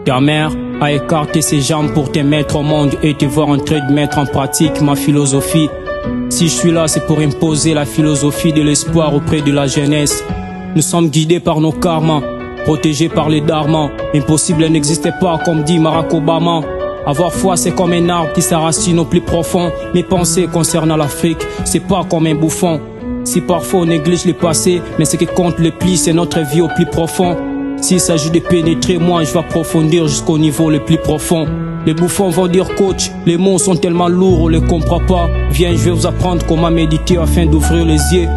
Ta mère a écarté ses jambes pour te mettre au monde et te voir en train de mettre en pratique ma philosophie. Si je suis là, c'est pour imposer la philosophie de l'espoir auprès de la jeunesse. Nous sommes guidés par nos karmas, protégés par les dharmas. Impossible n'existait pas, comme dit Barack Obama. Avoir foi, c'est comme un arbre qui s'enracine au plus profond. Mes pensées concernant l'Afrique, c'est pas comme un bouffon. Si parfois on néglige le passé, mais ce qui compte le plus, c'est notre vie au plus profond. S'il s'agit de pénétrer, moi je vais approfondir jusqu'au niveau le plus profond. Les bouffons vont dire coach, les mots sont tellement lourds, on les comprend pas. Viens, je vais vous apprendre comment méditer afin d'ouvrir les yeux.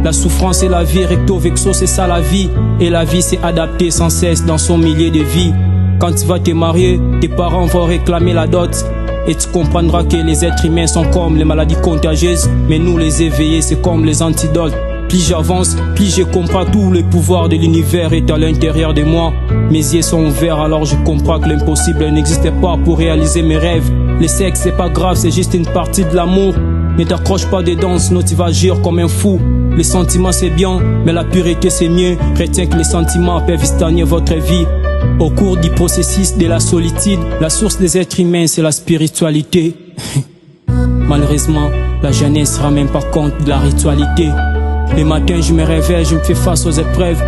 La souffrance et la vie, recto vexo, c'est ça la vie. Et la vie c'est adapter sans cesse dans son milieu de vie. Quand tu vas te marier, tes parents vont réclamer la dot. Et tu comprendras que les êtres humains sont comme les maladies contagieuses. Mais nous les éveillés, c'est comme les antidotes. Plus j'avance, plus je comprends tout le pouvoir de l'univers est à l'intérieur de moi. Mes yeux sont ouverts, alors je comprends que l'impossible n'existait pas pour réaliser mes rêves. Le sexe c'est pas grave, c'est juste une partie de l'amour. Ne t'accroche pas dedans, sinon tu vas agir comme un fou. Les sentiments c'est bien, mais la pureté c'est mieux. Retiens que les sentiments peuvent stagner votre vie. Au cours du processus de la solitude, la source des êtres humains c'est la spiritualité. Malheureusement, la jeunesse ne se rend même pas compte de la ritualité. Les matins je me réveille, je me fais face aux épreuves.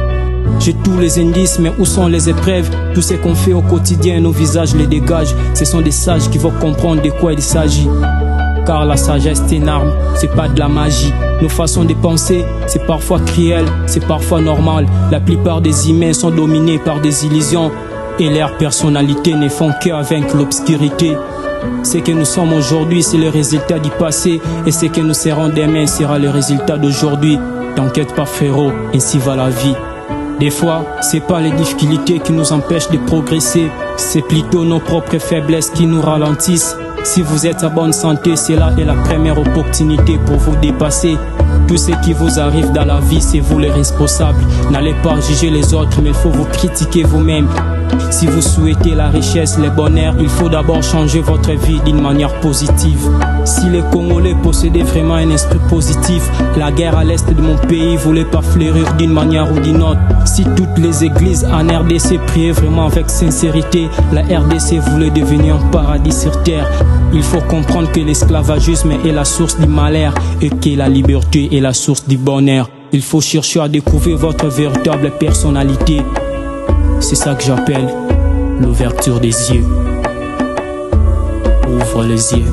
J'ai tous les indices, mais où sont les épreuves? Tout ce qu'on fait au quotidien, nos visages les dégagent. Ce sont des sages qui vont comprendre de quoi il s'agit. Car la sagesse c'est une arme, c'est pas de la magie. Nos façons de penser, c'est parfois cruel, c'est parfois normal. La plupart des humains sont dominés par des illusions. Et leurs personnalités ne font qu'à vaincre l'obscurité. Ce que nous sommes aujourd'hui, c'est le résultat du passé. Et ce que nous serons demain sera le résultat d'aujourd'hui. T'inquiète pas frérot, ainsi va la vie. Des fois, c'est pas les difficultés qui nous empêchent de progresser. C'est plutôt nos propres faiblesses qui nous ralentissent. Si vous êtes à bonne santé, c'est là est la première opportunité pour vous dépasser. Tout ce qui vous arrive dans la vie, c'est vous les responsables. N'allez pas juger les autres, mais il faut vous critiquer vous-même. Si vous souhaitez la richesse, le bonheur, il faut d'abord changer votre vie d'une manière positive. Si les Congolais possédaient vraiment un esprit positif, la guerre à l'est de mon pays voulait pas fleurir d'une manière ou d'une autre. Si toutes les églises en RDC priaient vraiment avec sincérité, la RDC voulait devenir un paradis sur terre. Il faut comprendre que l'esclavagisme est la source du malheur et que la liberté est la source du bonheur. Il faut chercher à découvrir votre véritable personnalité. C'est ça que j'appelle l'ouverture des yeux. Ouvre les yeux.